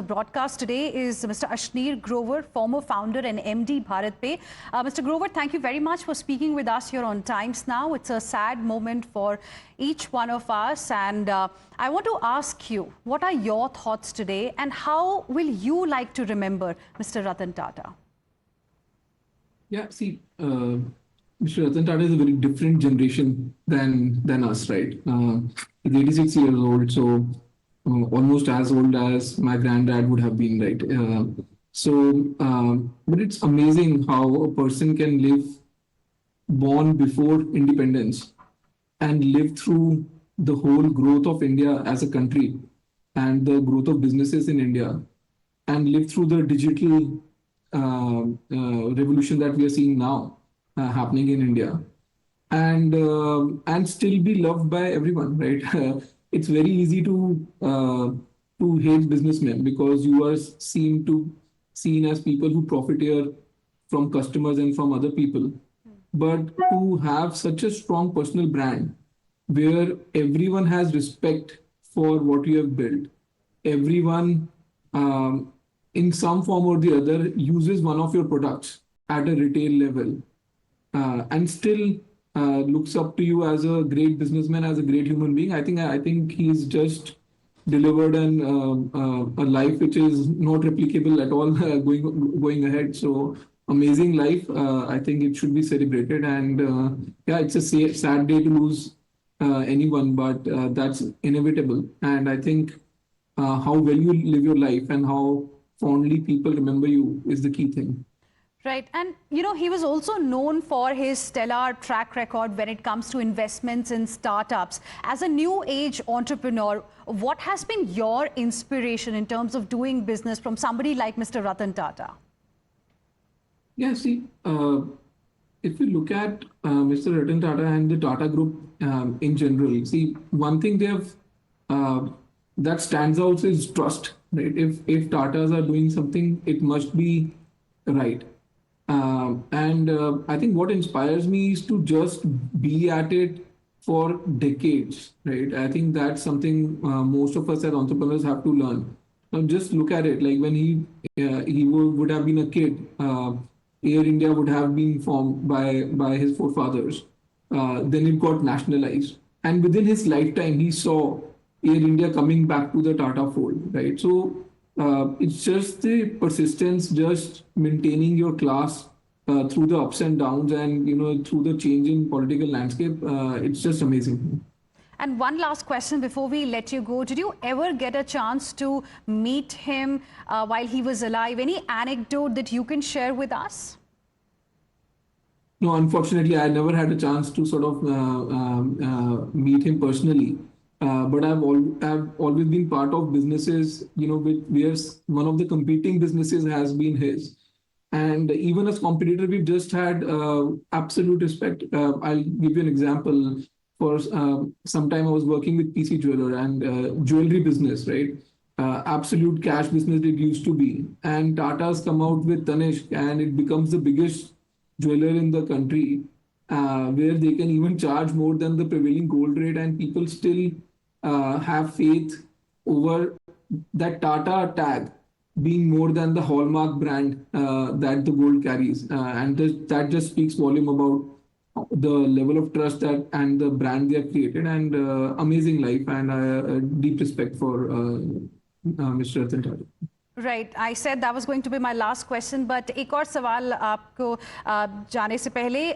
broadcast today is Mr. Ashneer Grover, former founder and MD BharatPe. Mr. Grover, thank you very much for speaking with us here on Times Now. It's a sad moment for each one of us, and I want to ask you, what are your thoughts today, and how will you like to remember Mr. Ratan Tata? Yeah, see, Mr. Ratan Tata is a very different generation than us, right? He's 86 years old, so almost as old as my granddad would have been, right? But it's amazing how a person can live born before independence and live through the whole growth of India as a country and the growth of businesses in India and live through the digital revolution that we are seeing now happening in India and still be loved by everyone, right? It's very easy to hate businessmen because you are seen as people who profit here from customers and from other people. But to have such a strong personal brand where everyone has respect for what you have built, everyone in some form or the other uses one of your products at a retail level and still looks up to you as a great businessman, as a great human being. I think he's just delivered a life which is not replicable at all going ahead. So amazing life. I think it should be celebrated. And yeah, it's a sad day to lose anyone, but that's inevitable. And I think how well you live your life and how fondly people remember you is the key thing. Right. And, you know, he was also known for his stellar track record when it comes to investments in startups. As a new age entrepreneur, what has been your inspiration in terms of doing business from somebody like Mr. Ratan Tata? Yeah, see, if you look at Mr. Ratan Tata and the Tata Group in general, see, one thing they have that stands out is trust, right? If Tatas are doing something, it must be right. I think what inspires me is to just be at it for decades, right? I think that's something most of us as entrepreneurs have to learn. Now, just look at it. Like when he would have been a kid, Air India would have been formed by his forefathers. Then it got nationalized, and within his lifetime, he saw Air India coming back to the Tata fold, right? So it's just the persistence, just maintaining your class through the ups and downs, and through the change in political landscape. It's just amazing. And one last question before we let you go. Did you ever get a chance to meet him while he was alive? Any anecdote that you can share with us? No, unfortunately, I never had a chance to sort of meet him personally. But I've always been part of businesses, where one of the competing businesses has been his. And even as competitor, we've just had absolute respect. I'll give you an example. For some time, I was working with PC Jeweler and jewelry business, right? Absolute cash business it used to be. And Tata's come out with Tanishq, and it becomes the biggest jeweler in the country, where they can even charge more than the prevailing gold rate, and people still have faith over that Tata tag being more than the hallmark brand that the gold carries. And that just speaks volume about the level of trust that and the brand they have created, and amazing life, and deep respect for Mr. Ratan Tata. Right. I said that was going to be my last question, but एक और सवाल आपको जाने से पहले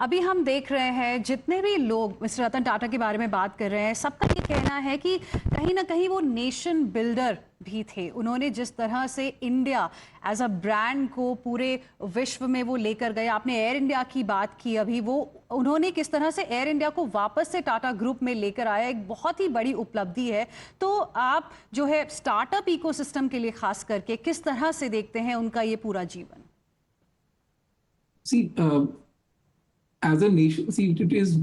अभी हम देख रहे हैं जितने भी लोग मिस्टर रतन टाटा के बारे में बात कर रहे हैं, सबका ये कहना है कि कहीं ना कहीं वो नेशन बिल्डर भी थे। उन्होंने जिस तरह से इंडिया एज अ ब्रांड को पूरे विश्व में वो लेकर गए, आपने एयर इंडिया की बात की अभी, वो उन्होंने किस तरह से एयर इंडिया को वापस से टाटा ग्रुप में लेकर आया, एक बहुत ही बड़ी उपलब्धि है। तो आप जो है स्टार्टअप इकोसिस्टम के लिए खास करके किस तरह से देखते हैं उनका ये पूरा जीवन? See, as a nation, see, it is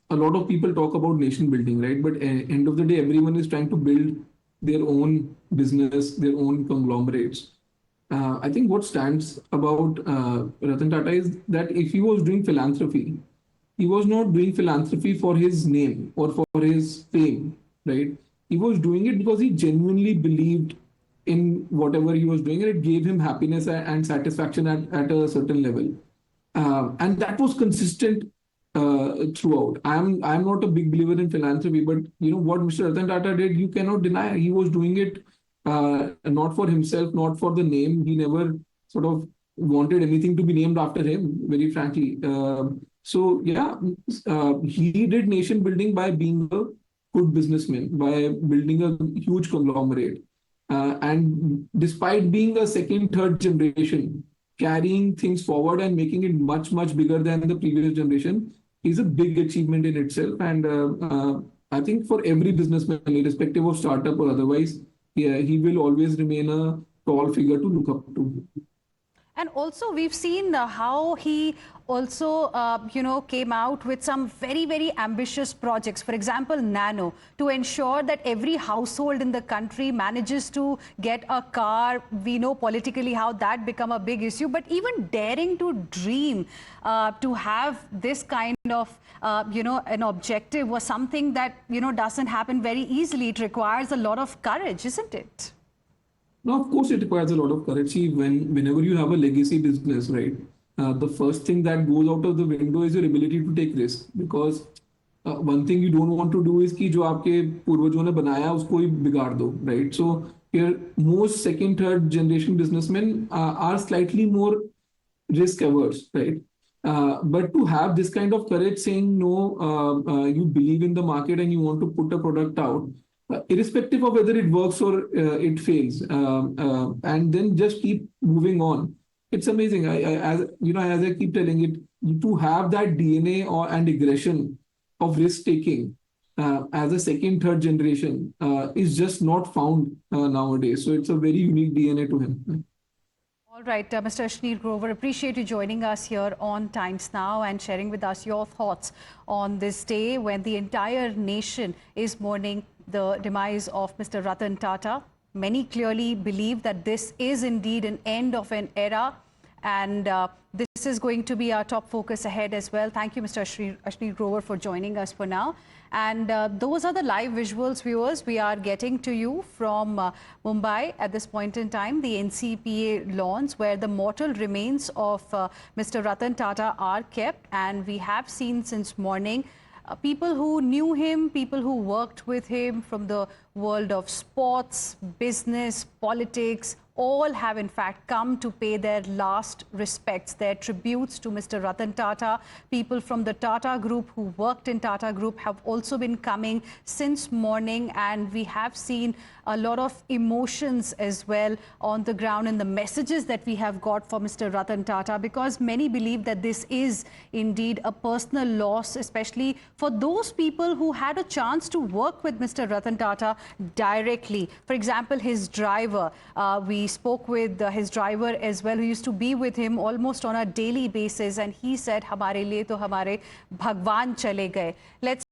a lot of people talk about nation building, right? But end of the day, everyone is trying to build their own business, their own conglomerates. I think what stands about Ratan Tata is that if he was doing philanthropy, he was not doing philanthropy for his name or for his fame, right? He was doing it because he genuinely believed in whatever he was doing, and it gave him happiness and satisfaction at a certain level. And that was consistent throughout. I'm not a big believer in philanthropy, but what Mr. Ratan Tata did, you cannot deny. He was doing it not for himself, not for the name. He never sort of wanted anything to be named after him, very frankly. So yeah, he did nation building by being a good businessman, by building a huge conglomerate. And despite being a second, third generation, carrying things forward and making it much, much bigger than the previous generation is a big achievement in itself. And I think for every businessman, irrespective of startup or otherwise, yeah, he will always remain a tall figure to look up to. And also, we've seen how he also, came out with some very, very ambitious projects. For example, Nano, to ensure that every household in the country manages to get a car. We know politically how that become a big issue, but even daring to dream to have this kind of, an objective was something that, doesn't happen very easily. It requires a lot of courage, isn't it? Now, of course, it requires a lot of courage. See, whenever you have a legacy business, right, the first thing that goes out of the window is your ability to take risk. Because one thing you don't want to do is कि जो आपके पूर्वजों ने बनाया उसको ही बिगाड़ दो, right? So here, most second, third generation businessmen are slightly more risk averse, right? But to have this kind of courage, saying no, you believe in the market and you want to put a product out, irrespective of whether it works or it fails, and then just keep moving on. It's amazing. As I keep telling it, to have that DNA and aggression of risk taking as a second, third generation is just not found nowadays. So it's a very unique DNA to him. All right, Mr. Ashneer Grover, appreciate you joining us here on Times Now and sharing with us your thoughts on this day when the entire nation is mourning the demise of Mr. Ratan Tata. Many clearly believe that this is indeed an end of an era, and this is going to be our top focus ahead as well. Thank you, Mr. Ashneer Grover, for joining us for now. And those are the live visuals, viewers, we are getting to you from Mumbai at this point in time, the NCPA lawns, where the mortal remains of Mr. Ratan Tata are kept. And we have seen since morning people who knew him, people who worked with him from the world of sports, business, politics, all have in fact come to pay their last respects, their tributes to Mr. Ratan Tata. People from the Tata Group who worked in Tata Group have also been coming since morning, and we have seen a lot of emotions as well on the ground in the messages that we have got for Mr. Ratan Tata, because many believe that this is indeed a personal loss, especially for those people who had a chance to work with Mr. Ratan Tata directly. For example, his driver, we spoke with his driver as well, who used to be with him almost on a daily basis, and he said, "Hamare liye to hamare Bhagwan chale gaye." Let's